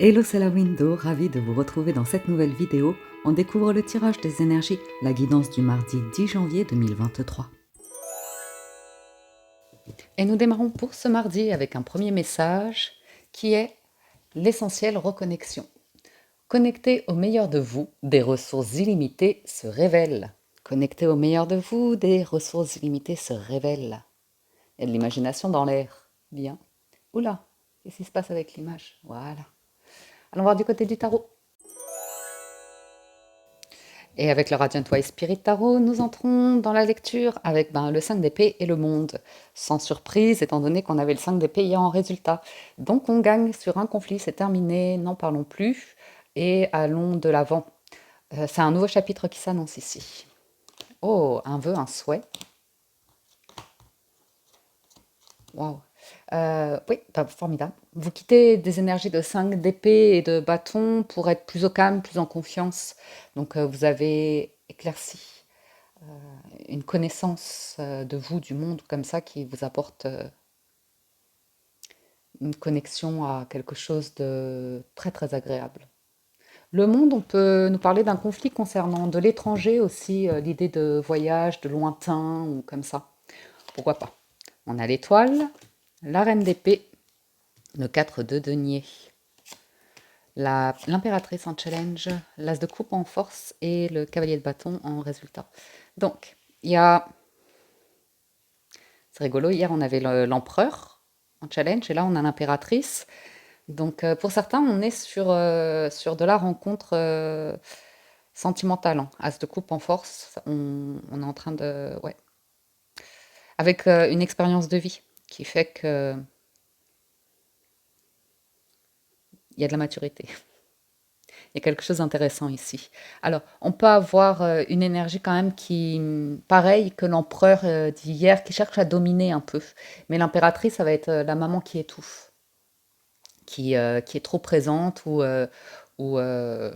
Hello, c'est la Window, ravie de vous retrouver dans cette nouvelle vidéo. On découvre le tirage des énergies, la guidance du mardi 10 janvier 2023. Et nous démarrons pour ce mardi avec un premier message qui est l'essentiel reconnexion. Connecté au meilleur de vous, des ressources illimitées se révèlent. Connecté au meilleur de vous, des ressources illimitées se révèlent. Il y a de l'imagination dans l'air. Bien. Oula, qu'est-ce qui se passe avec l'image? Voilà. Allons voir du côté du tarot. Et avec le Radiant White Spirit Tarot, nous entrons dans la lecture avec le 5 d'épée et le monde. Sans surprise, étant donné qu'on avait le 5 d'épée hier en résultat. Donc on gagne sur un conflit, c'est terminé, n'en parlons plus. Et allons de l'avant. C'est un nouveau chapitre qui s'annonce ici. Oh, un vœu, un souhait. Waouh. Oui, formidable. Vous quittez des énergies de 5 d'épée et de bâton pour être plus au calme, plus en confiance. Donc vous avez éclairci une connaissance de vous, du monde, comme ça, qui vous apporte une connexion à quelque chose de très très agréable. Le monde, on peut nous parler d'un conflit concernant de l'étranger aussi, l'idée de voyage, de lointain, ou comme ça. Pourquoi pas? On a l'étoile, la reine d'épée, le 4 de denier, l'impératrice en challenge, l'as de coupe en force et le cavalier de bâton en résultat. Donc, il y a... C'est rigolo, hier on avait l'empereur en challenge et là on a l'impératrice. Donc pour certains, on est sur de la rencontre sentimentale, hein. As de coupe en force, on est en train de... Ouais. Avec une expérience de vie qui fait que il y a de la maturité. Il y a quelque chose d'intéressant ici. Alors, on peut avoir une énergie quand même qui, pareil que l'empereur d'hier, qui cherche à dominer un peu. Mais l'impératrice, ça va être la maman qui étouffe, qui est trop présente ou voilà,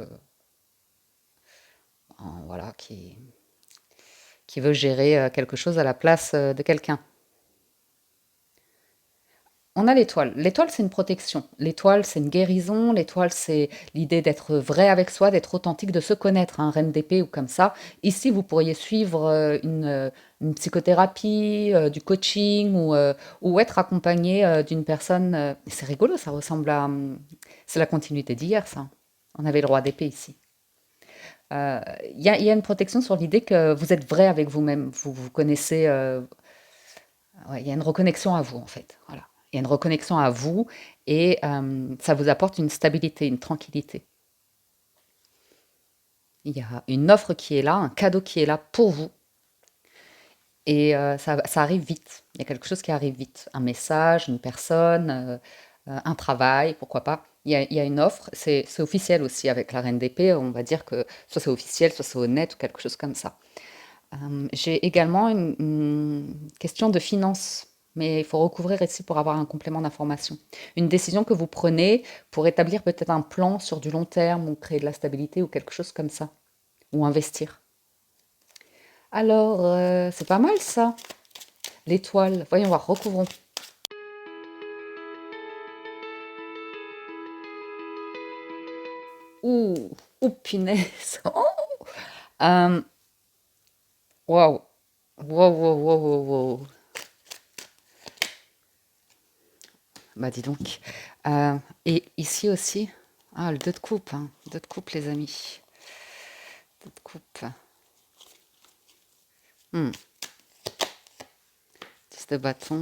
qui veut gérer quelque chose à la place de quelqu'un. On a l'étoile. L'étoile, c'est une protection. L'étoile, c'est une guérison. L'étoile, c'est l'idée d'être vrai avec soi, d'être authentique, de se connaître, un reine d'épée ou comme ça. Ici, vous pourriez suivre une psychothérapie, du coaching ou être accompagné d'une personne. C'est rigolo, ça ressemble à... c'est la continuité d'hier, ça. On avait le roi d'épée ici. Il y a une protection sur l'idée que vous êtes vrai avec vous-même. Vous vous connaissez. Ouais, il y a une reconnexion à vous, en fait. Voilà. Il y a une reconnexion à vous et ça vous apporte une stabilité, une tranquillité. Il y a une offre qui est là, un cadeau qui est là pour vous. Et ça arrive vite. Il y a quelque chose qui arrive vite. Un message, une personne, un travail, pourquoi pas. Il y a une offre, c'est officiel aussi avec la reine d'épée. On va dire que soit c'est officiel, soit c'est honnête ou quelque chose comme ça. J'ai également une question de finances, mais il faut recouvrir ici pour avoir un complément d'information. Une décision que vous prenez pour établir peut-être un plan sur du long terme ou créer de la stabilité ou quelque chose comme ça, ou investir. Alors, c'est pas mal ça, l'étoile. Voyons voir, recouvrons. Ouh, ouh, punaise. Oh, euh, waouh, waouh, waouh, waouh, waouh, waouh. Bah dis donc. Et ici aussi, ah, le 2 de coupe, hein. 2 de coupe, les amis. 2 de coupe. 10 de bâton,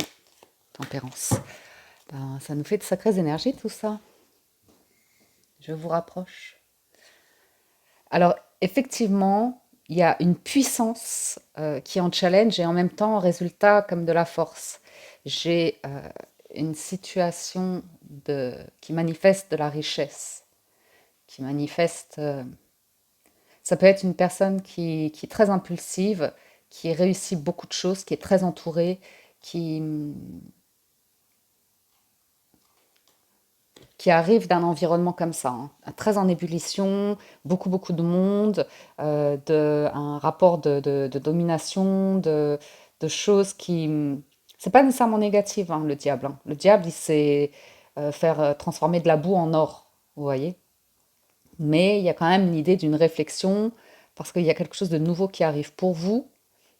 tempérance. Ben, ça nous fait de sacrées énergies, tout ça. Je vous rapproche. Alors, effectivement, il y a une puissance qui est en challenge et en même temps, résultat comme de la force. J'ai une situation qui manifeste de la richesse, qui manifeste... ça peut être une personne qui est très impulsive, qui réussit beaucoup de choses, qui est très entourée, qui, qui arrive d'un environnement comme ça, hein, très en ébullition, beaucoup, beaucoup de monde, un rapport de domination, de choses qui... C'est pas nécessairement négatif, hein, le diable, hein. Le diable, il sait faire transformer de la boue en or. vous voyez? Mais il y a quand même l'idée d'une réflexion, parce qu'il y a quelque chose de nouveau qui arrive pour vous,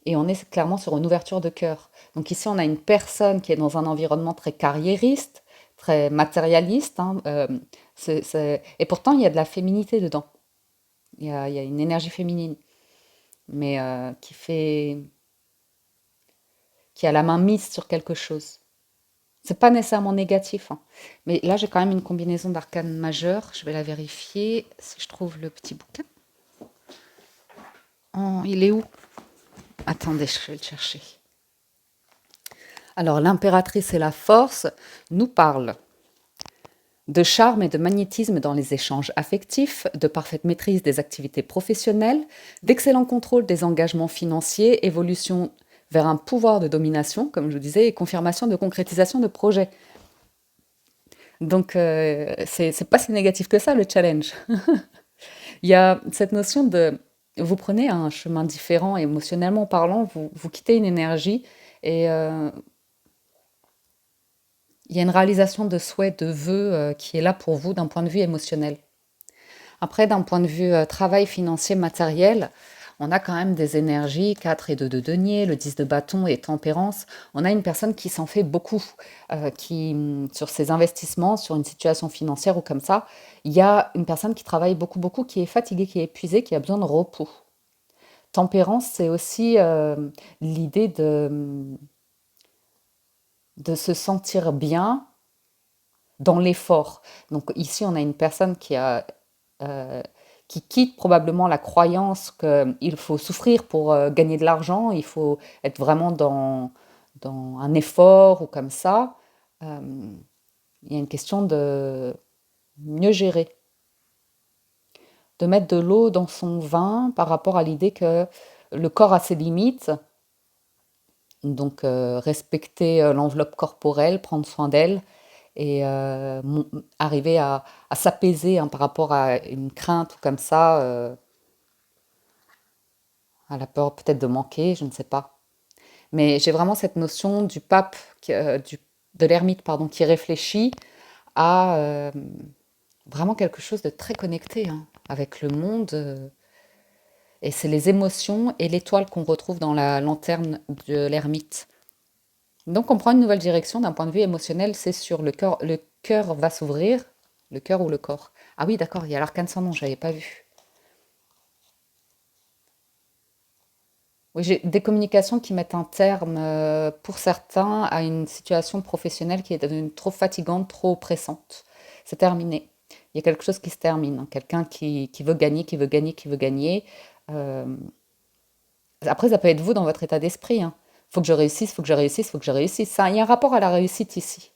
et on est clairement sur une ouverture de cœur. Donc ici, on a une personne qui est dans un environnement très carriériste, très matérialiste, hein, et pourtant, il y a de la féminité dedans. Il y a une énergie féminine, mais qui a la main mise sur quelque chose. C'est pas nécessairement négatif, hein. Mais là, j'ai quand même une combinaison d'arcanes majeures. Je vais la vérifier si je trouve le petit bouquin. Oh, il est où? Attendez, je vais le chercher. Alors, l'impératrice et la force nous parle de charme et de magnétisme dans les échanges affectifs, de parfaite maîtrise des activités professionnelles, d'excellent contrôle des engagements financiers, évolution vers un pouvoir de domination, comme je vous disais, et confirmation de concrétisation de projets. Donc, c'est pas si négatif que ça, le challenge. Il y a cette notion de... Vous prenez un chemin différent, émotionnellement parlant, vous quittez une énergie et il y a une réalisation de souhaits, de vœux qui est là pour vous d'un point de vue émotionnel. Après, d'un point de vue travail financier matériel, on a quand même des énergies, 4 et 2 de denier, le 10 de bâton et tempérance. On a une personne qui s'en fait beaucoup, sur ses investissements, sur une situation financière ou comme ça. Il y a une personne qui travaille beaucoup, beaucoup, qui est fatiguée, qui est épuisée, qui a besoin de repos. Tempérance, c'est aussi l'idée de se sentir bien dans l'effort. Donc ici, on a une personne euh, qui quitte probablement la croyance qu'il faut souffrir pour gagner de l'argent, il faut être vraiment dans un effort ou comme ça. Euh, il y a une question de mieux gérer, de mettre de l'eau dans son vin par rapport à l'idée que le corps a ses limites, donc respecter l'enveloppe corporelle, prendre soin d'elle et arriver à s'apaiser, hein, par rapport à une crainte ou comme ça, à la peur peut-être de manquer, je ne sais pas. Mais j'ai vraiment cette notion du pape, de l'ermite, pardon, qui réfléchit à vraiment quelque chose de très connecté, hein, avec le monde. Et c'est les émotions et l'étoile qu'on retrouve dans la lanterne de l'ermite. Donc on prend une nouvelle direction d'un point de vue émotionnel, c'est sûr. Le cœur va s'ouvrir, le cœur ou le corps. Ah oui, d'accord, il y a l'arcane sans nom, je n'avais pas vu. Oui, j'ai des communications qui mettent un terme, pour certains, à une situation professionnelle qui est devenue trop fatigante, trop oppressante. C'est terminé. Il y a quelque chose qui se termine, hein. Quelqu'un qui veut gagner, qui veut gagner, qui veut gagner. Euh, Après, ça peut être vous dans votre état d'esprit, hein. Faut que je réussisse, faut que je réussisse, faut que je réussisse. Il y a un rapport à la réussite ici,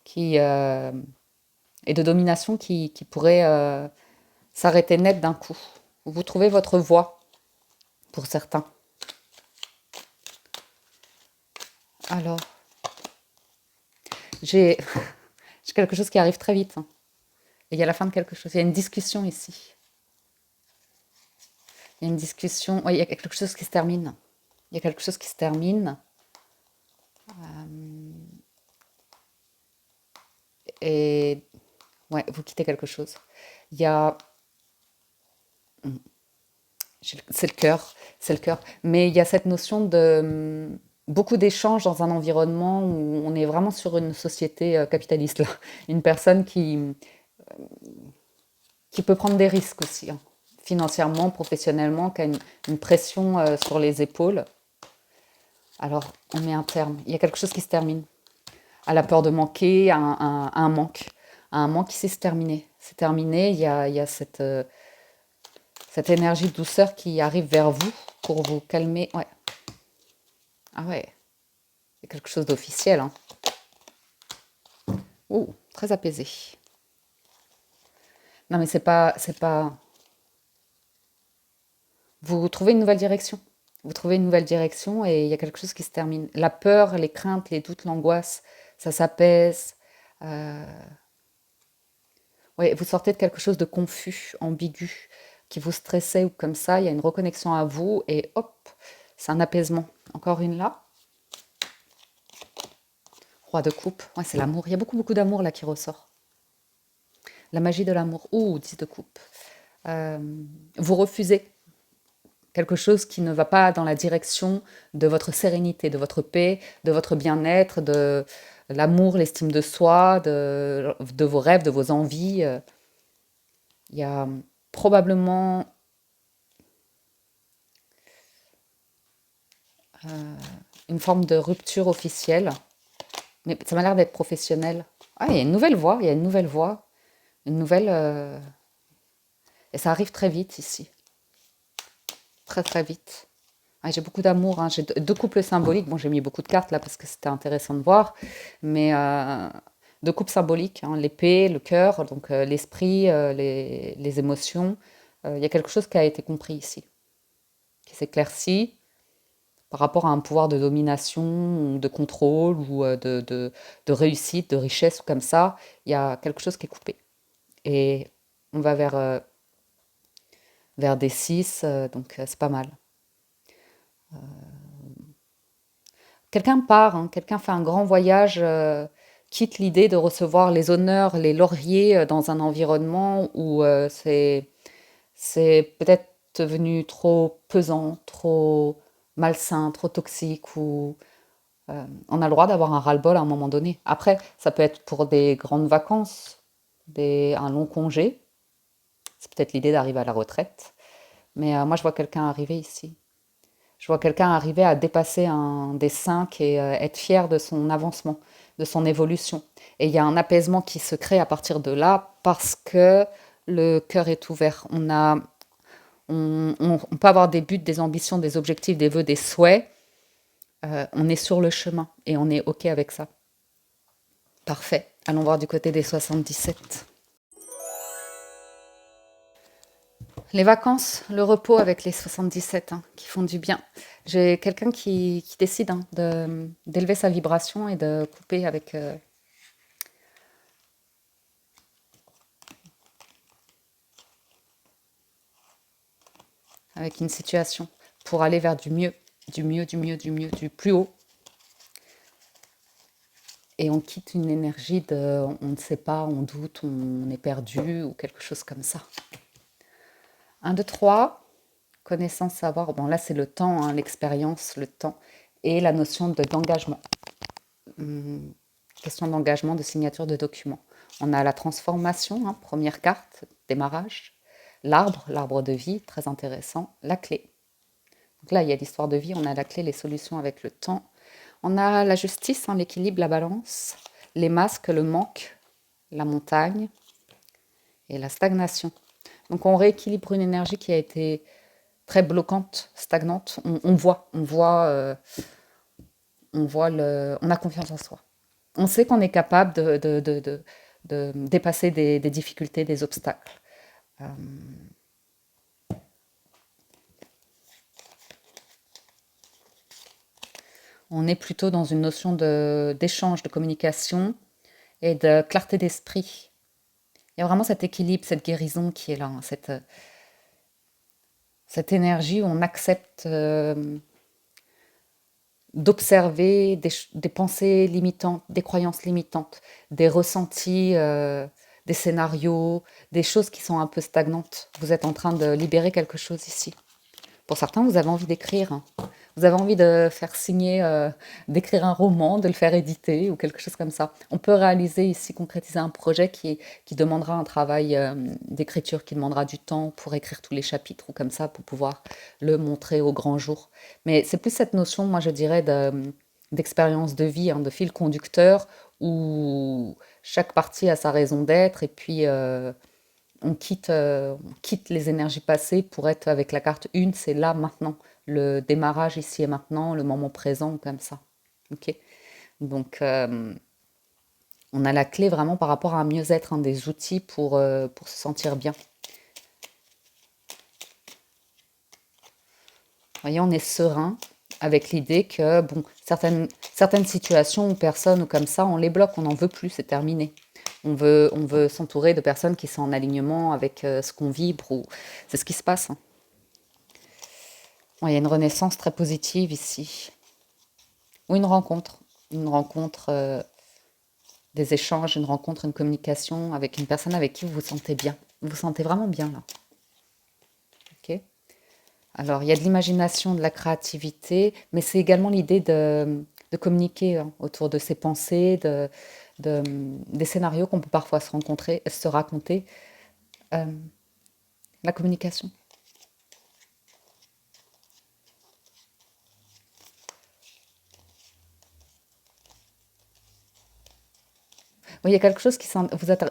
qui, et de domination qui pourrait s'arrêter net d'un coup. Vous trouvez votre voie, pour certains. Alors, j'ai j'ai quelque chose qui arrive très vite, hein. Et il y a la fin de quelque chose. Il y a une discussion ici. Il y a une discussion. Oui, il y a quelque chose qui se termine. Il y a quelque chose qui se termine. Et ouais, vous quittez quelque chose. Il y a. C'est le cœur. C'est le cœur. Mais il y a cette notion de beaucoup d'échanges dans un environnement où on est vraiment sur une société capitaliste, là. Une personne qui peut prendre des risques aussi, hein, financièrement, professionnellement, qui a une pression sur les épaules. Alors, on met un terme. Il y a quelque chose qui se termine. À la peur de manquer, à un manque. À un manque qui sait se terminer. C'est terminé, il y a cette énergie de douceur qui arrive vers vous pour vous calmer. Ouais. Ah ouais, c'est quelque chose d'officiel, hein. Ouh, très apaisé. Non, mais c'est pas. Vous trouvez une nouvelle direction. Vous trouvez une nouvelle direction et il y a quelque chose qui se termine. La peur, les craintes, les doutes, l'angoisse, ça s'apaise. Euh, ouais, vous sortez de quelque chose de confus, ambigu, qui vous stressait ou comme ça. Il y a une reconnexion à vous et hop, c'est un apaisement. Encore une là. Roi de coupe. Ouais, c'est l'amour. Il y a beaucoup, beaucoup d'amour là qui ressort. La magie de l'amour. Ouh, 10 de coupe. Euh, Vous refusez quelque chose qui ne va pas dans la direction de votre sérénité, de votre paix, de votre bien-être, de l'amour, l'estime de soi, de vos rêves, de vos envies. Il y a probablement une forme de rupture officielle, mais ça m'a l'air d'être professionnel. Ah, il y a une nouvelle voie, il y a une nouvelle voie, une nouvelle... et ça arrive très vite ici, très très vite. Ah, j'ai beaucoup d'amour, hein. J'ai deux couples symboliques. Bon, j'ai mis beaucoup de cartes là parce que c'était intéressant de voir, mais deux couples symboliques, hein, l'épée, le cœur, donc l'esprit, les émotions. Il y a quelque chose qui a été compris ici, qui s'éclaircit par rapport à un pouvoir de domination, ou de contrôle, ou de réussite, de richesse, ou comme ça. Il y a quelque chose qui est coupé. Et on va vers des 6, donc c'est pas mal. Quelqu'un part, hein, quelqu'un fait un grand voyage, quitte l'idée de recevoir les honneurs, les lauriers dans un environnement où c'est peut-être devenu trop pesant, trop malsain, trop toxique, ou on a le droit d'avoir un ras-le-bol à un moment donné. Après, ça peut être pour des grandes vacances, un long congé. C'est peut-être l'idée d'arriver à la retraite. Mais moi, je vois quelqu'un arriver ici. Je vois quelqu'un arriver à dépasser un des 5 et être fier de son avancement, de son évolution. Et il y a un apaisement qui se crée à partir de là parce que le cœur est ouvert. On peut avoir des buts, des ambitions, des objectifs, des vœux, des souhaits. On est sur le chemin et on est OK avec ça. Parfait. Allons voir du côté des 77. Les vacances, le repos avec les 77, hein, qui font du bien. J'ai quelqu'un qui décide, hein, d'élever sa vibration et de couper avec une situation pour aller vers du mieux, du mieux, du mieux, du mieux, du plus haut. Et on quitte une énergie de on ne sait pas, on doute, on est perdu ou quelque chose comme ça. 1, 2, 3, connaissance, savoir. Bon, là, c'est le temps, hein, l'expérience, le temps et la notion d'engagement. Question d'engagement, de signature de documents. On a la transformation, hein, première carte, démarrage. L'arbre de vie, très intéressant. La clé. Donc là, il y a l'histoire de vie, on a la clé, les solutions avec le temps. On a la justice, hein, l'équilibre, la balance. Les masques, le manque, la montagne et la stagnation. Donc on rééquilibre une énergie qui a été très bloquante, stagnante. On a confiance en soi. On sait qu'on est capable de dépasser des difficultés, des obstacles. Euh, on est plutôt dans une notion d'échange, de communication et de clarté d'esprit. Il y a vraiment cet équilibre, cette guérison qui est là, hein, cette énergie où on accepte d'observer des pensées limitantes, des croyances limitantes, des ressentis, des scénarios, des choses qui sont un peu stagnantes. Vous êtes en train de libérer quelque chose ici. Pour certains, vous avez envie d'écrire, hein. Vous avez envie de faire signer, d'écrire un roman, de le faire éditer ou quelque chose comme ça. On peut réaliser ici, concrétiser un projet qui demandera un travail d'écriture, qui demandera du temps pour écrire tous les chapitres ou comme ça, pour pouvoir le montrer au grand jour. Mais c'est plus cette notion, moi je dirais, d'expérience de vie, hein, de fil conducteur, où chaque partie a sa raison d'être et puis on quitte les énergies passées pour être avec la carte 1, c'est là maintenant, le démarrage ici et maintenant, le moment présent, comme ça. Ok. Donc, on a la clé vraiment par rapport à un mieux-être, hein, des outils pour se sentir bien. Vous voyez, on est serein avec l'idée que, bon, certaines situations ou personnes ou comme ça, on les bloque, on n'en veut plus, c'est terminé. On veut s'entourer de personnes qui sont en alignement avec ce qu'on vibre, ou c'est ce qui se passe, hein. Ouais, il y a une renaissance très positive ici. Ou une rencontre. Une rencontre des échanges, une rencontre, une communication avec une personne avec qui vous vous sentez bien. Vous vous sentez vraiment bien là. Ok. Alors, il y a de l'imagination, de la créativité, mais c'est également l'idée de communiquer hein, autour de ses pensées, des scénarios qu'on peut parfois se raconter. Euh, la communication. Oui, il y a quelque chose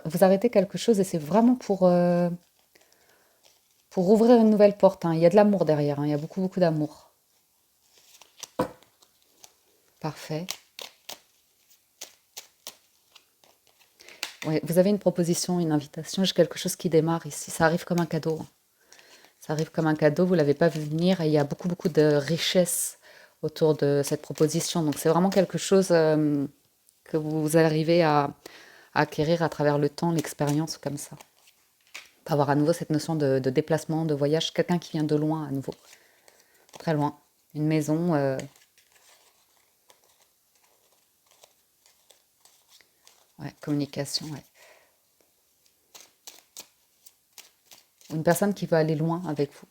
vous arrêtez quelque chose et c'est vraiment pour ouvrir une nouvelle porte, hein. Il y a de l'amour derrière, hein. Il y a beaucoup, beaucoup d'amour. Parfait. Ouais, vous avez une proposition, une invitation, j'ai quelque chose qui démarre ici. Ça arrive comme un cadeau, hein. Ça arrive comme un cadeau, vous ne l'avez pas vu venir et il y a beaucoup, beaucoup de richesse autour de cette proposition. Donc c'est vraiment quelque chose que vous arrivez à acquérir à travers le temps, l'expérience comme ça. Avoir à nouveau cette notion de déplacement, de voyage, quelqu'un qui vient de loin à nouveau, très loin. Une maison, ouais, communication, ouais. Ou une personne qui veut aller loin avec vous.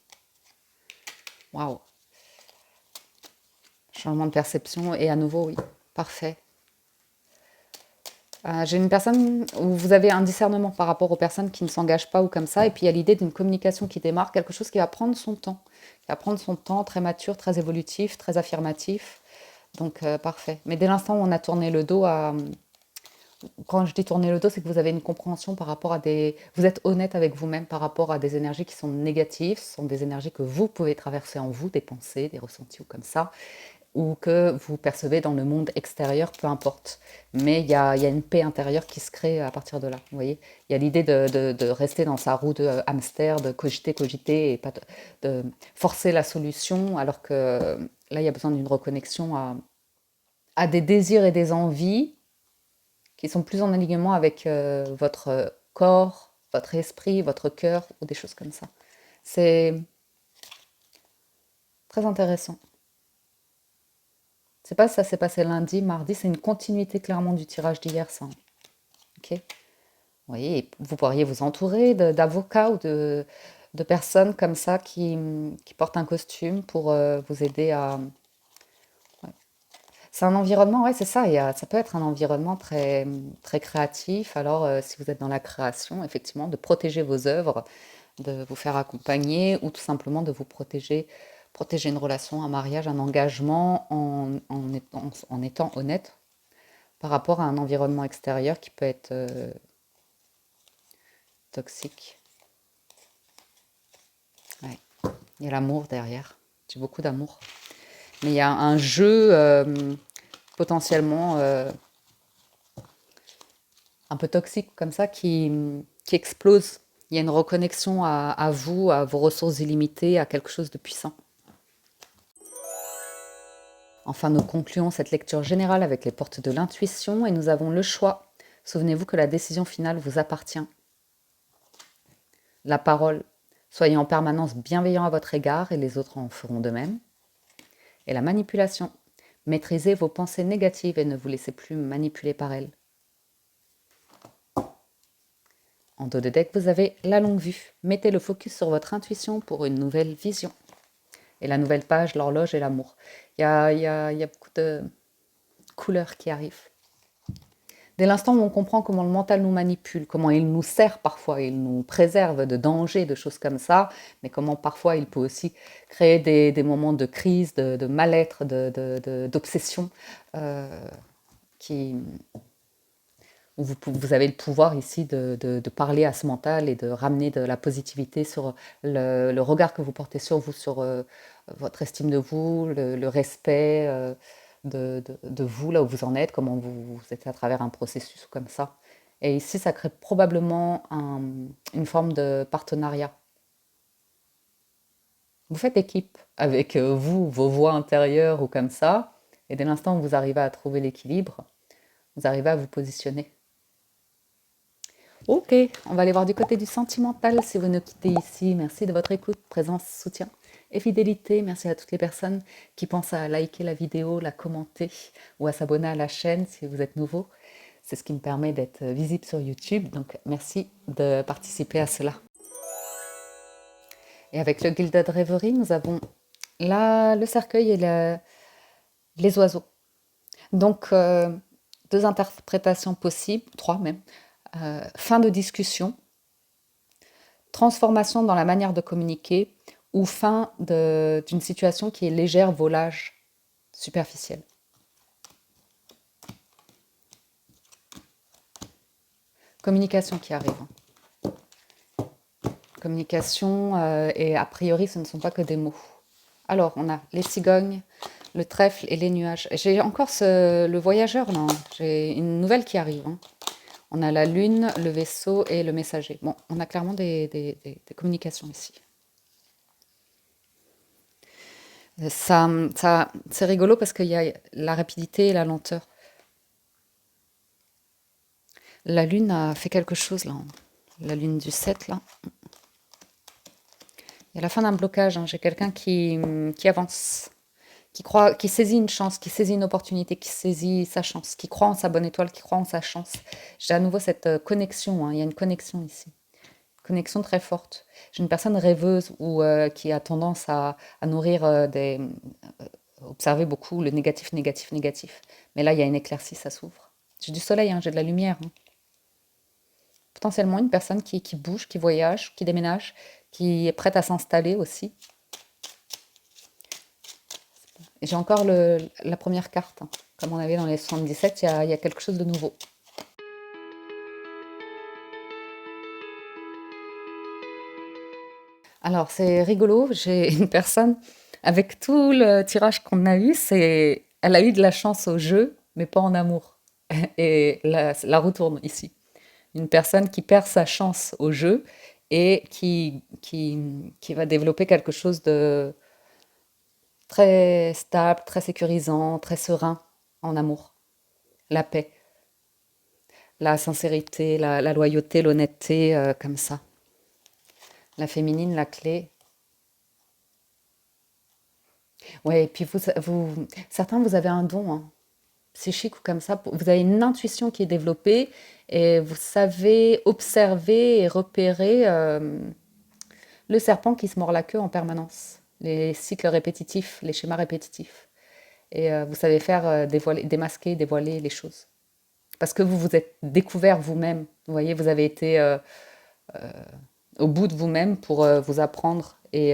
Waouh, changement de perception et à nouveau, oui, parfait. J'ai une personne où vous avez un discernement par rapport aux personnes qui ne s'engagent pas ou comme ça, et puis il y a l'idée d'une communication qui démarre, quelque chose qui va prendre son temps, qui va prendre son temps, très mature, très évolutif, très affirmatif, donc parfait. Mais dès l'instant où on a tourné le dos à... Quand je dis tourner le dos, c'est que vous avez une compréhension par rapport à des... Vous êtes honnête avec vous-même par rapport à des énergies qui sont négatives, ce sont des énergies que vous pouvez traverser en vous, des pensées, des ressentis ou comme ça, ou que vous percevez dans le monde extérieur, peu importe. Mais il y a une paix intérieure qui se crée à partir de là. Vous voyez, il y a l'idée de rester dans sa roue de hamster, de cogiter, cogiter, et pas de forcer la solution, alors que là, il y a besoin d'une reconnexion à des désirs et des envies qui sont plus en alignement avec votre corps, votre esprit, votre cœur, ou des choses comme ça. C'est très intéressant. C'est pas si ça s'est passé lundi, mardi, c'est une continuité clairement du tirage d'hier, ça. Ok. Vous voyez, vous pourriez vous entourer d'avocats ou de personnes comme ça qui portent un costume pour vous aider à... ouais. C'est un environnement, ouais, c'est ça. Ça peut être un environnement très, très créatif. Alors, si vous êtes dans la création, effectivement, de protéger vos œuvres, de vous faire accompagner ou tout simplement de vous protéger une relation, un mariage, un engagement en étant honnête par rapport à un environnement extérieur qui peut être toxique. Ouais. Il y a l'amour derrière. J'ai beaucoup d'amour. Mais il y a un jeu potentiellement un peu toxique comme ça qui explose. Il y a une reconnexion à vous, à vos ressources illimitées, à quelque chose de puissant. Enfin, nous concluons cette lecture générale avec les portes de l'intuition et nous avons le choix. Souvenez-vous que la décision finale vous appartient. La parole, soyez en permanence bienveillant à votre égard et les autres en feront de même. Et la manipulation, maîtrisez vos pensées négatives et ne vous laissez plus manipuler par elles. En dos de deck, vous avez la longue vue. Mettez le focus sur votre intuition pour une nouvelle vision. Et la nouvelle page, l'horloge et l'amour. Il y a beaucoup de couleurs qui arrivent. Dès l'instant où on comprend comment le mental nous manipule, comment il nous sert parfois, il nous préserve de dangers, de choses comme ça, mais comment parfois il peut aussi créer des moments de crise, de mal-être, d'obsession, qui, où vous avez le pouvoir ici de parler à ce mental et de ramener de la positivité sur le regard que vous portez sur vous, sur votre estime de vous, le respect de vous, là où vous en êtes, comment vous êtes à travers un processus comme ça. Et ici, ça crée probablement une forme de partenariat. Vous faites équipe avec vous, vos voix intérieures ou comme ça, et dès l'instant où vous arrivez à trouver l'équilibre, vous arrivez à vous positionner. Ok, on va aller voir du côté du sentimental si vous nous quittez ici. Merci de votre écoute, présence, soutien et fidélité. Merci à toutes les personnes qui pensent à liker la vidéo, la commenter ou à s'abonner à la chaîne si vous êtes nouveau. C'est ce qui me permet d'être visible sur YouTube. Donc merci de participer à cela. Et avec le Gilded Reverie, nous avons là le cercueil et les oiseaux. Donc, deux interprétations possibles, trois même. Fin de discussion, transformation dans la manière de communiquer ou fin d'une situation qui est légère, volage, superficielle. Communication qui arrive. Communication, et a priori, ce ne sont pas que des mots. Alors, on a les cigognes, le trèfle et les nuages. J'ai encore le voyageur, là. J'ai une nouvelle qui arrive. Hein. On a la lune, le vaisseau et le messager. Bon, on a clairement des communications ici. C'est rigolo parce qu'il y a la rapidité et la lenteur. La lune a fait quelque chose, là. La lune du 7, là. Il y a la fin d'un blocage. Hein. J'ai quelqu'un qui avance, qui saisit une chance, qui saisit une opportunité, qui saisit sa chance, qui croit en sa bonne étoile, qui croit en sa chance. J'ai à nouveau cette connexion. Hein. Il y a une connexion ici. Connexion très forte. J'ai une personne rêveuse ou qui a tendance à nourrir observer beaucoup le négatif, négatif, négatif. Mais là, il y a une éclaircie, ça s'ouvre. J'ai du soleil, hein, j'ai de la lumière. Hein. Potentiellement une personne qui bouge, qui voyage, qui déménage, qui est prête à s'installer aussi. Et j'ai encore la première carte. Hein. Comme on avait dans les 77, il y a quelque chose de nouveau. Alors, c'est rigolo, j'ai une personne, avec tout le tirage qu'on a eu, elle a eu de la chance au jeu, mais pas en amour. Et la retourne ici. Une personne qui perd sa chance au jeu et qui va développer quelque chose de très stable, très sécurisant, très serein en amour. La paix, la sincérité, la loyauté, l'honnêteté, comme ça. La féminine, la clé. Ouais, et puis certains, vous avez un don hein, psychique ou comme ça. Vous avez une intuition qui est développée et vous savez observer et repérer le serpent qui se mord la queue en permanence. Les cycles répétitifs, les schémas répétitifs. Et vous savez faire démasquer, dévoiler les choses. Parce que vous vous êtes découvert vous-même. Vous voyez, vous avez été au bout de vous-même pour vous apprendre et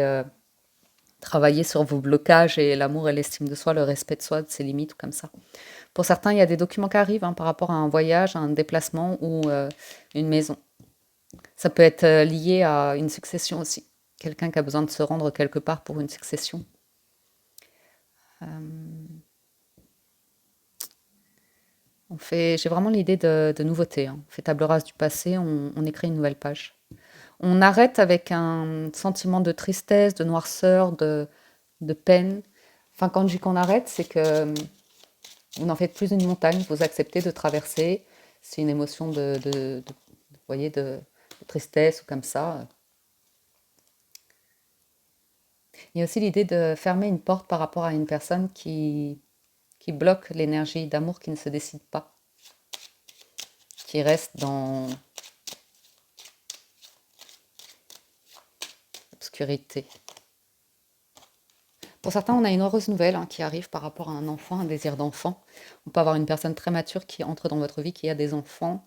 travailler sur vos blocages et l'amour et l'estime de soi, le respect de soi, de ses limites, comme ça. Pour certains, il y a des documents qui arrivent hein, par rapport à un voyage, à un déplacement ou une maison. Ça peut être lié à une succession aussi. Quelqu'un qui a besoin de se rendre quelque part pour une succession. J'ai vraiment l'idée de nouveauté. Hein. On fait table rase du passé, on écrit une nouvelle page. On arrête avec un sentiment de tristesse, de noirceur, de peine. Enfin, quand je dis qu'on arrête, c'est que vous n'en faites plus une montagne, vous acceptez de traverser. C'est une émotion vous voyez, de tristesse ou comme ça. Il y a aussi l'idée de fermer une porte par rapport à une personne qui bloque l'énergie d'amour qui ne se décide pas, qui reste dans l'obscurité. Pour certains, on a une heureuse nouvelle hein, qui arrive par rapport à un enfant, un désir d'enfant. On peut avoir une personne très mature qui entre dans votre vie, qui a des enfants.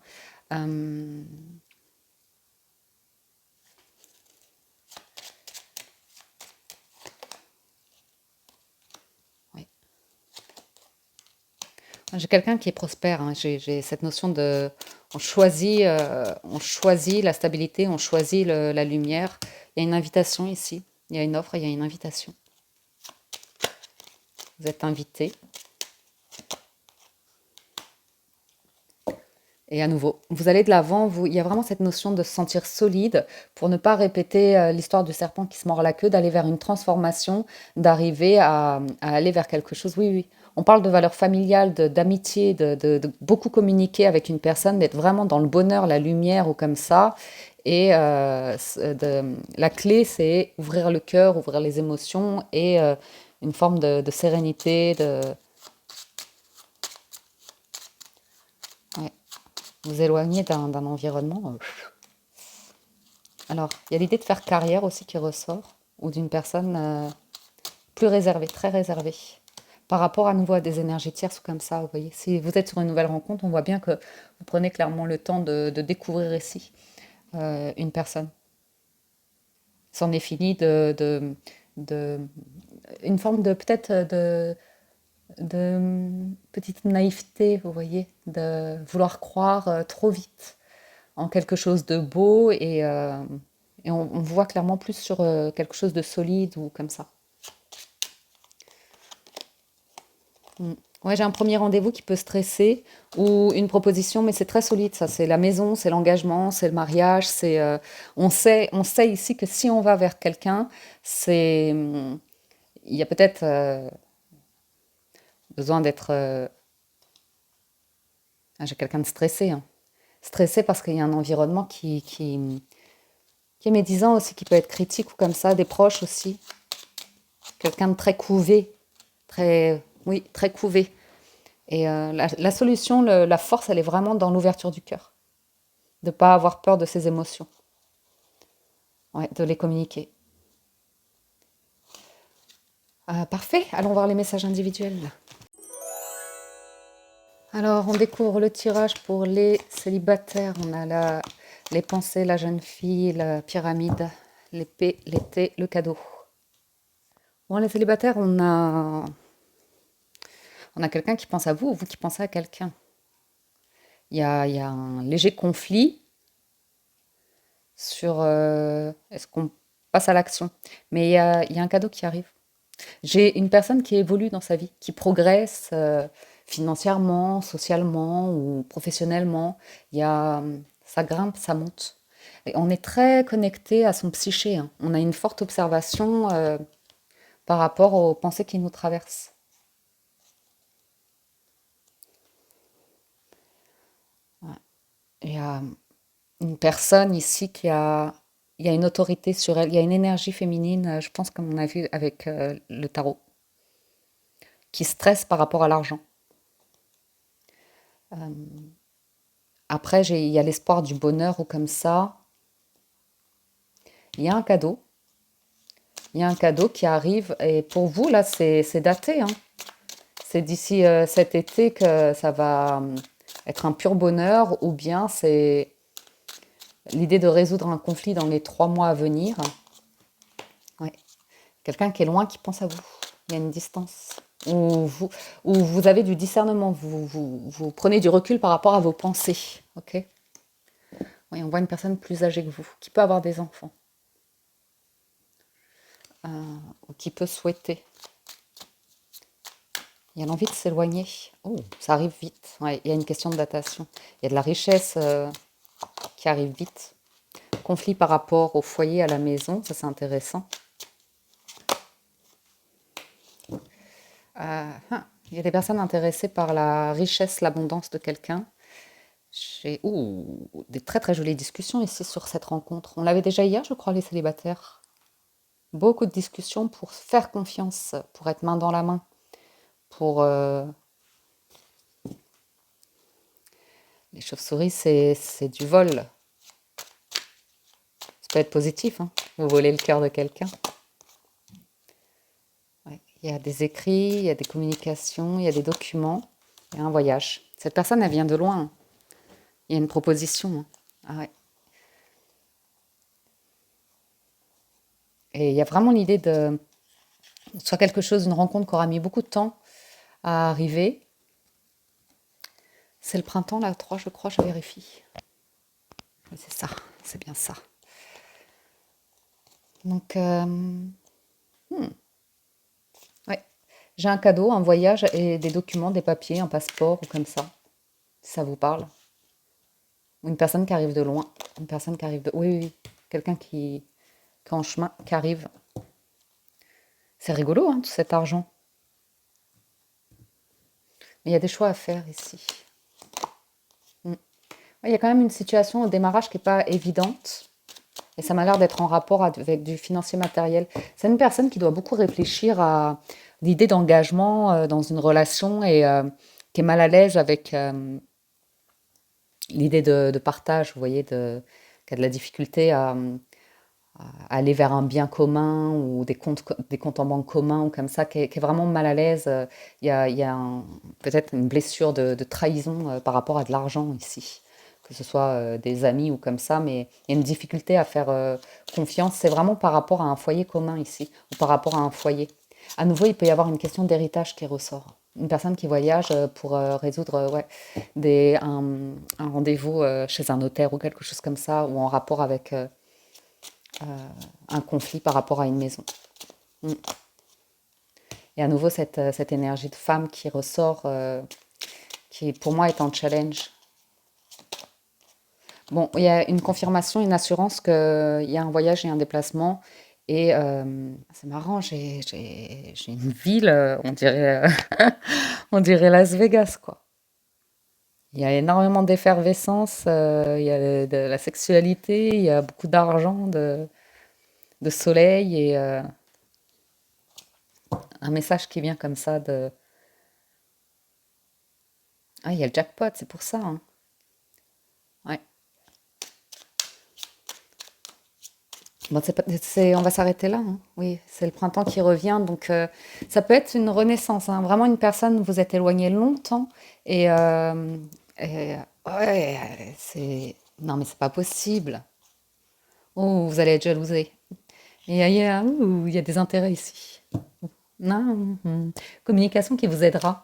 Oui. J'ai quelqu'un qui est prospère. Hein. J'ai cette notion de... On choisit la stabilité, on choisit la lumière. Il y a une invitation ici. Il y a une offre, il y a une invitation. Vous êtes invité. Et à nouveau, vous allez de l'avant, il y a vraiment cette notion de se sentir solide pour ne pas répéter l'histoire du serpent qui se mord la queue, d'aller vers une transformation, d'arriver à aller vers quelque chose. Oui, oui. On parle de valeurs familiales, d'amitié, de beaucoup communiquer avec une personne, d'être vraiment dans le bonheur, la lumière ou comme ça. Et la clé, c'est ouvrir le cœur, ouvrir les émotions et une forme de sérénité, ouais. vous éloigner d'un environnement. Alors, il y a l'idée de faire carrière aussi qui ressort, ou d'une personne plus réservée, très réservée. Par rapport à nouveau à des énergies tierces ou comme ça, vous voyez. Si vous êtes sur une nouvelle rencontre, on voit bien que vous prenez clairement le temps de découvrir ici une personne. C'en est fini de une forme de peut-être de petite naïveté, vous voyez, de vouloir croire trop vite en quelque chose de beau et on voit clairement plus sur quelque chose de solide ou comme ça. Mm. Ouais, j'ai un premier rendez-vous qui peut stresser ou une proposition, mais c'est très solide, ça. C'est la maison, c'est l'engagement, c'est le mariage, on sait ici que si on va vers quelqu'un, il y a peut-être besoin d'être, j'ai quelqu'un de stressé, hein. Stressé parce qu'il y a un environnement qui est médisant aussi, qui peut être critique ou comme ça, des proches aussi. Quelqu'un de très couvé, oui, très couvé. Et la solution, la force, elle est vraiment dans l'ouverture du cœur, de ne pas avoir peur de ses émotions, ouais, de les communiquer. Parfait, allons voir les messages individuels. Alors, on découvre le tirage pour les célibataires. On a les pensées, la jeune fille, la pyramide, l'épée, l'été, le cadeau. Bon, les célibataires, on a quelqu'un qui pense à vous ou vous qui pensez à quelqu'un. Il y a un léger conflit sur est-ce qu'on passe à l'action. Mais il y a un cadeau qui arrive. J'ai une personne qui évolue dans sa vie, qui progresse financièrement, socialement ou professionnellement. Ça grimpe, ça monte. Et on est très connecté à son psyché, hein. On a une forte observation par rapport aux pensées qui nous traversent. Ouais. Il y a une personne ici il y a une autorité sur elle, il y a une énergie féminine, je pense comme on a vu avec le tarot, qui stresse par rapport à l'argent. Après, il y a l'espoir du bonheur ou comme ça. Il y a un cadeau. Il y a un cadeau qui arrive et pour vous, là, c'est daté, hein. C'est d'ici cet été que ça va être un pur bonheur ou bien c'est l'idée de résoudre un conflit dans les 3 mois à venir. Ouais. Quelqu'un qui est loin qui pense à vous. Il y a une distance. Ou vous avez du discernement. Vous prenez du recul par rapport à vos pensées. Ok. Oui, on voit une personne plus âgée que vous, qui peut avoir des enfants, ou qui peut souhaiter. Il y a l'envie de s'éloigner. Oh, ça arrive vite. Ouais, il y a une question de datation. Il y a de la richesse qui arrive vite. Conflit par rapport au foyer, à la maison, ça c'est intéressant. Il y a des personnes intéressées par la richesse, l'abondance de quelqu'un. J'ai des très très jolies discussions ici sur cette rencontre. On l'avait déjà hier, je crois, les célibataires. Beaucoup de discussions pour faire confiance, pour être main dans la main, pour les chauves-souris, c'est du vol. Ça peut être positif, hein. Vous volez le cœur de quelqu'un. Ouais. Il y a des écrits, il y a des communications, il y a des documents, il y a un voyage. Cette personne, elle vient de loin, hein. Il y a une proposition, hein. Ah ouais. Et il y a vraiment l'idée de soit quelque chose, une rencontre qui aura mis beaucoup de temps à arriver. C'est le printemps, là, 3, je crois, je vérifie. Oui, c'est ça, c'est bien ça. Donc, ouais. J'ai un cadeau, un voyage et des documents, des papiers, un passeport ou comme ça, si ça vous parle. Ou une personne qui arrive de loin. Une personne qui arrive de... Oui, oui, oui. Quelqu'un qui est en chemin, qui arrive. C'est rigolo, hein, tout cet argent. Mais il y a des choix à faire ici. Mm. Ouais, il y a quand même une situation au démarrage qui n'est pas évidente. Et ça m'a l'air d'être en rapport avec du financier matériel. C'est une personne qui doit beaucoup réfléchir à l'idée d'engagement dans une relation et qui est mal à l'aise avec l'idée de partage, vous voyez, qui a de la difficulté à aller vers un bien commun ou des comptes en banque communs ou comme ça, qui est vraiment mal à l'aise. Il y a peut-être une blessure de trahison par rapport à de l'argent ici, que ce soit des amis ou comme ça, mais il y a une difficulté à faire confiance. C'est vraiment par rapport à un foyer commun ici, ou par rapport à un foyer. À nouveau, il peut y avoir une question d'héritage qui ressort. Une personne qui voyage pour résoudre ouais, un rendez-vous chez un notaire ou quelque chose comme ça, ou en rapport avec un conflit par rapport à une maison. Mm. Et à nouveau, cette énergie de femme qui ressort, qui pour moi est en challenge. Bon, il y a une confirmation, une assurance qu'il y a un voyage et un déplacement. Et c'est marrant, j'ai une ville, on dirait Las Vegas, quoi. Il y a énormément d'effervescence, il y a de la sexualité, il y a beaucoup d'argent, de soleil et un message qui vient comme ça de... Ah, il y a le jackpot, c'est pour ça, hein. Ouais. Bon, on va s'arrêter là, hein. Oui, c'est le printemps qui revient, donc ça peut être une renaissance, hein. Vraiment une personne, vous êtes éloigné longtemps et, et, ouais, c'est... Non, mais c'est pas possible. Oh, vous allez être jalousé. Il y a des intérêts ici. Non, communication qui vous aidera.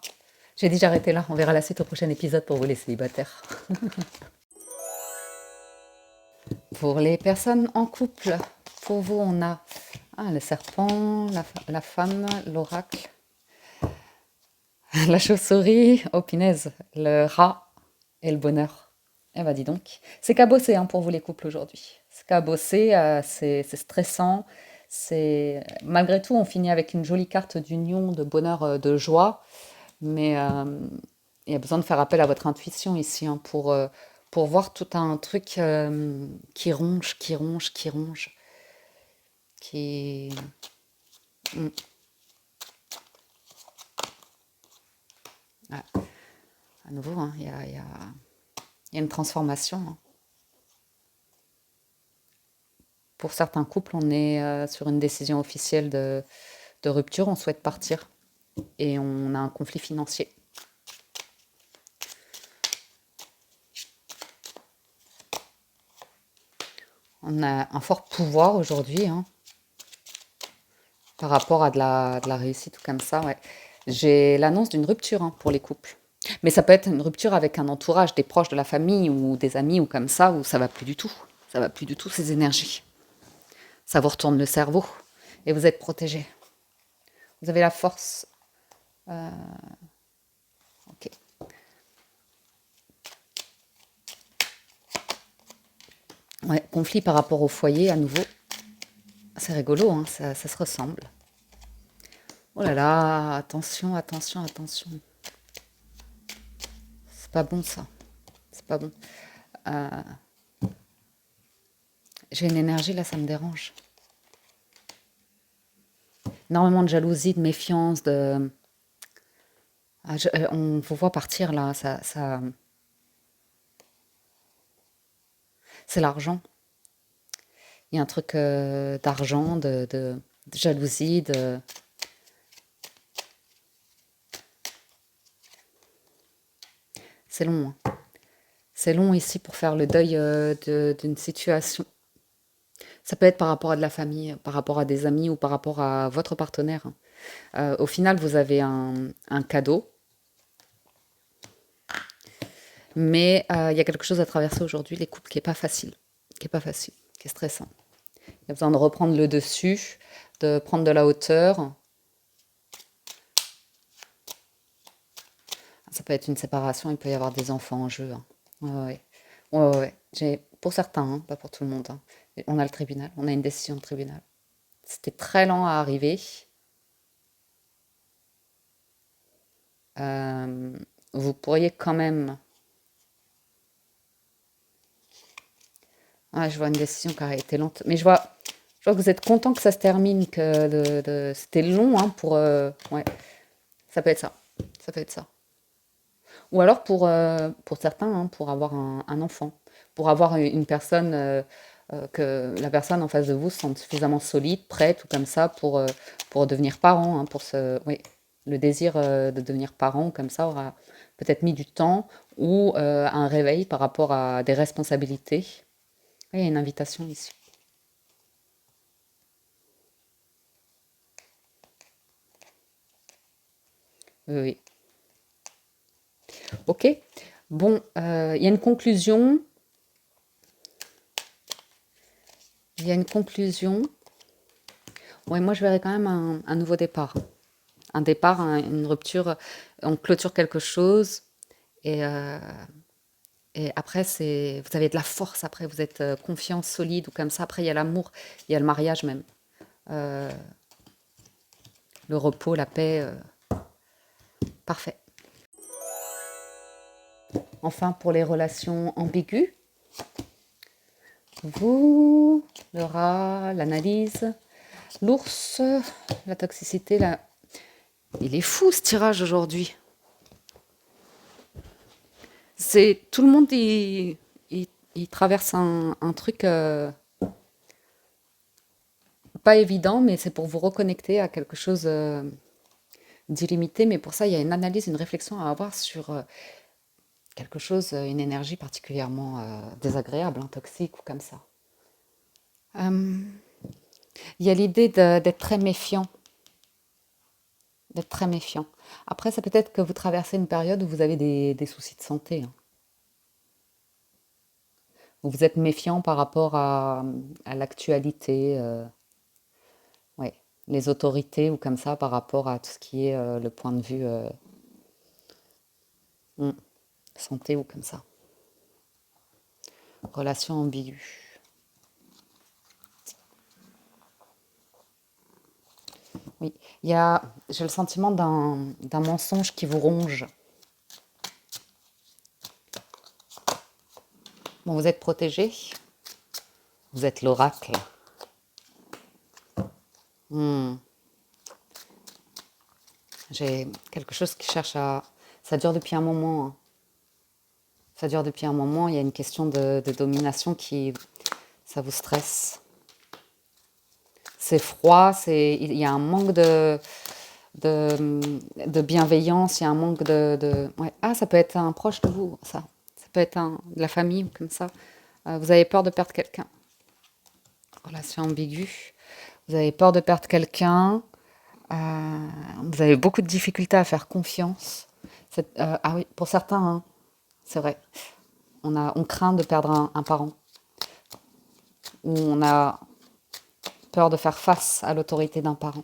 J'ai dit j'arrêtais là. On verra la suite au prochain épisode pour vous les célibataires. Pour les personnes en couple, pour vous, on a le serpent, la femme, l'oracle, la chauve-souris, oh punaise, le rat et le bonheur. Eh ben dis donc, c'est cabossé hein, pour vous les couples aujourd'hui. C'est cabossé, c'est stressant. Malgré tout, on finit avec une jolie carte d'union, de bonheur, de joie. Mais il y a besoin de faire appel à votre intuition ici hein, pour voir tout un truc qui ronge, qui ronge, qui ronge, qui... Mm. Ouais. À nouveau, hein, il y a une transformation, hein. Pour certains couples, on est sur une décision officielle de rupture, on souhaite partir et on a un conflit financier. On a un fort pouvoir aujourd'hui hein, par rapport à de la réussite ou comme ça. Ouais. J'ai l'annonce d'une rupture hein, pour les couples. Mais ça peut être une rupture avec un entourage, des proches de la famille ou des amis ou comme ça, où ça va plus du tout. Ça va plus du tout ces énergies. Ça vous retourne le cerveau et vous êtes protégé. Vous avez la force. Ok. Ouais, conflit par rapport au foyer à nouveau. C'est rigolo, hein, ça se ressemble. Oh là là, attention, attention, attention. C'est pas bon ça. C'est pas bon. Euh, j'ai une énergie là, ça me dérange. Énormément de jalousie, de méfiance, de... on vous voit partir là, c'est l'argent. Il y a un truc d'argent, de jalousie, de... C'est long, hein. C'est long ici pour faire le deuil d'une situation. Ça peut être par rapport à de la famille, par rapport à des amis ou par rapport à votre partenaire, hein. Au final, vous avez un cadeau, mais il y a quelque chose à traverser aujourd'hui, les couples, qui est pas facile, qui est pas facile, qui est stressant. Il y a besoin de reprendre le dessus, de prendre de la hauteur. Ça peut être une séparation, il peut y avoir des enfants en jeu, hein. Ouais, ouais. Ouais, ouais, ouais. Pour certains, hein, pas pour tout le monde, hein. On a le tribunal, on a une décision de tribunal. C'était très lent à arriver. Euh, vous pourriez quand même... Ah, je vois une décision qui a été lente. Mais je vois que vous êtes content que ça se termine, que c'était long hein, pour... ouais, ça peut être ça. Ça peut être ça. Ou alors pour certains, hein, pour avoir un enfant, pour avoir une personne, que la personne en face de vous se sente suffisamment solide, prête ou comme ça pour devenir parent, hein, oui, le désir de devenir parent comme ça aura peut-être mis du temps ou un réveil par rapport à des responsabilités. Oui, il y a une invitation ici. Oui, oui. Ok. Bon, il y a une conclusion. Il y a une conclusion. Ouais, moi je verrais quand même un nouveau départ. Un départ, une rupture, on clôture quelque chose et après vous avez de la force après, vous êtes confiant, solide ou comme ça. Après il y a l'amour, il y a le mariage même, Euh, le repos, la paix, parfait. Enfin pour les relations ambiguës, vous, le rat, l'analyse, l'ours, la toxicité, il est fou ce tirage aujourd'hui. C'est tout le monde il traverse un truc pas évident, mais c'est pour vous reconnecter à quelque chose d'illimité. Mais pour ça, il y a une analyse, une réflexion à avoir sur quelque chose, une énergie particulièrement désagréable, hein, toxique ou comme ça. Euh, il y a l'idée d'être très méfiant, d'être très méfiant. Après, ça peut être que vous traversez une période où vous avez des soucis de santé, hein, où vous êtes méfiant par rapport à l'actualité. Ouais, les autorités ou comme ça par rapport à tout ce qui est le point de vue hmm, santé ou comme ça. Relation ambiguë. Oui, j'ai le sentiment d'un mensonge qui vous ronge. Bon, vous êtes protégé, vous êtes l'oracle. Hmm, j'ai quelque chose qui cherche à... Ça dure depuis un moment, hein. Ça dure depuis un moment, il y a une question de domination qui... Ça vous stresse. C'est froid, il y a un manque de, de bienveillance, il y a un manque ouais. Ah, ça peut être un proche de vous, ça. Ça peut être de la famille ou comme ça. Vous avez peur de perdre quelqu'un. Relation ambiguë. Vous avez peur de perdre quelqu'un. Vous avez beaucoup de difficultés à faire confiance. Ah oui, pour certains, hein, c'est vrai. On craint de perdre un parent. Ou on a peur de faire face à l'autorité d'un parent.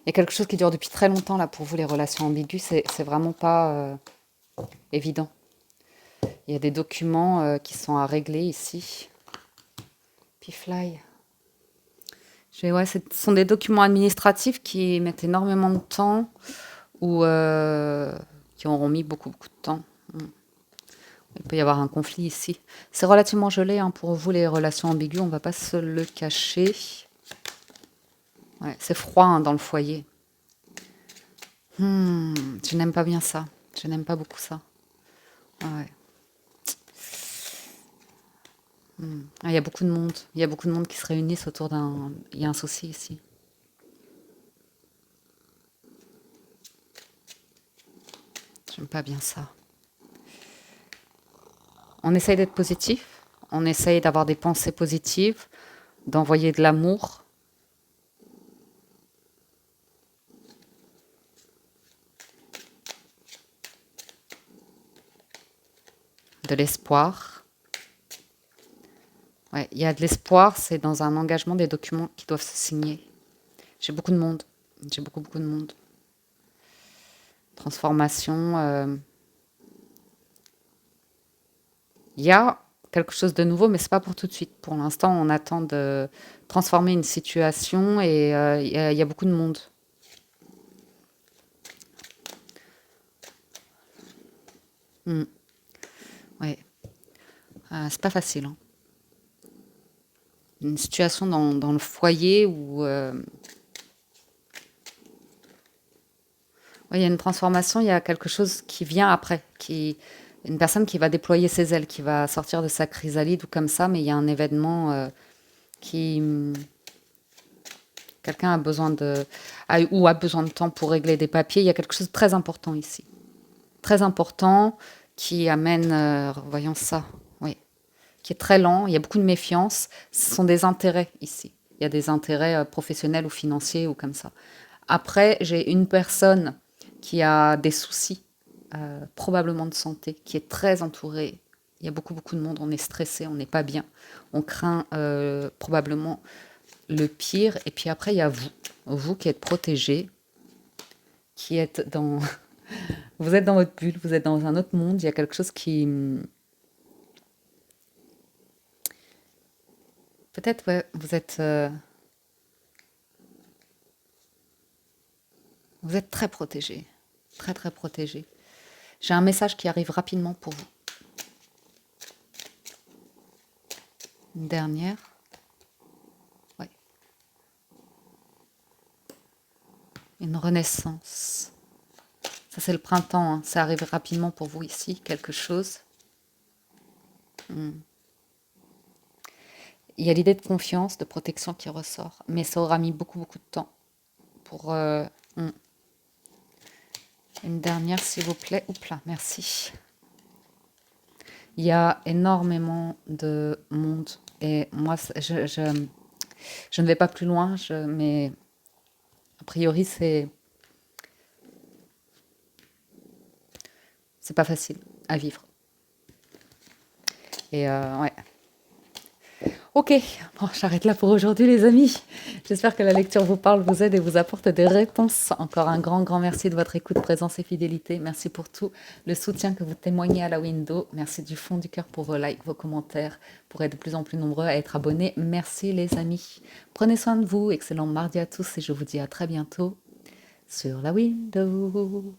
Il y a quelque chose qui dure depuis très longtemps là pour vous, les relations ambiguës. C'est vraiment pas évident. Il y a des documents qui sont à régler ici. Puis fly. Ouais, ce sont des documents administratifs qui mettent énormément de temps ou qui auront mis beaucoup, beaucoup de temps. Il peut y avoir un conflit ici. C'est relativement gelé hein, pour vous, les relations ambiguës. On ne va pas se le cacher. Ouais, c'est froid hein, dans le foyer. Je n'aime pas bien ça. Je n'aime pas beaucoup ça. Ouais. Ah, il y a beaucoup de monde. Il y a beaucoup de monde qui se réunissent autour d'un... Il y a un souci ici. J'aime pas bien ça. On essaye d'être positif. On essaye d'avoir des pensées positives, d'envoyer de l'amour, de l'espoir. Ouais, il y a de l'espoir, c'est dans un engagement des documents qui doivent se signer. J'ai beaucoup de monde. J'ai beaucoup, beaucoup de monde. Transformation. Il y a quelque chose de nouveau, mais c'est pas pour tout de suite. Pour l'instant, on attend de transformer une situation et il y a beaucoup de monde. Hmm, ouais, c'est pas facile, hein. Une situation dans le foyer où Oui, il y a une transformation, il y a quelque chose qui vient après, une personne qui va déployer ses ailes, qui va sortir de sa chrysalide ou comme ça, mais il y a un événement qui, quelqu'un a besoin ou a besoin de temps pour régler des papiers. Il y a quelque chose de très important ici, très important qui amène, voyons ça, oui, qui est très lent. Il y a beaucoup de méfiance. Ce sont des intérêts ici. Il y a des intérêts professionnels ou financiers ou comme ça. Après, j'ai une personne qui a des soucis, probablement de santé, qui est très entourée. Il y a beaucoup, beaucoup de monde. On est stressé, on n'est pas bien. On craint probablement le pire. Et puis après, il y a vous. Vous qui êtes protégé, qui êtes dans... Vous êtes dans votre bulle, vous êtes dans un autre monde. Il y a quelque chose qui... Peut-être, ouais, vous êtes très protégé. Très, très protégé. J'ai un message qui arrive rapidement pour vous. Une dernière. Ouais. Une renaissance. Ça, c'est le printemps. Hein. Ça arrive rapidement pour vous ici, quelque chose. Il y a l'idée de confiance, de protection qui ressort. Mais ça aura mis beaucoup, beaucoup de temps pour... Une dernière, s'il vous plaît. Oups là, merci. Il y a énormément de monde. Et moi, je ne vais pas plus loin, mais a priori, c'est pas facile à vivre. Et ouais. Ok, bon, j'arrête là pour aujourd'hui les amis. J'espère que la lecture vous parle, vous aide et vous apporte des réponses. Encore un grand, grand merci de votre écoute, présence et fidélité. Merci pour tout le soutien que vous témoignez à la window. Merci du fond du cœur pour vos likes, vos commentaires, pour être de plus en plus nombreux à être abonnés. Merci les amis. Prenez soin de vous. Excellent mardi à tous et je vous dis à très bientôt sur la window.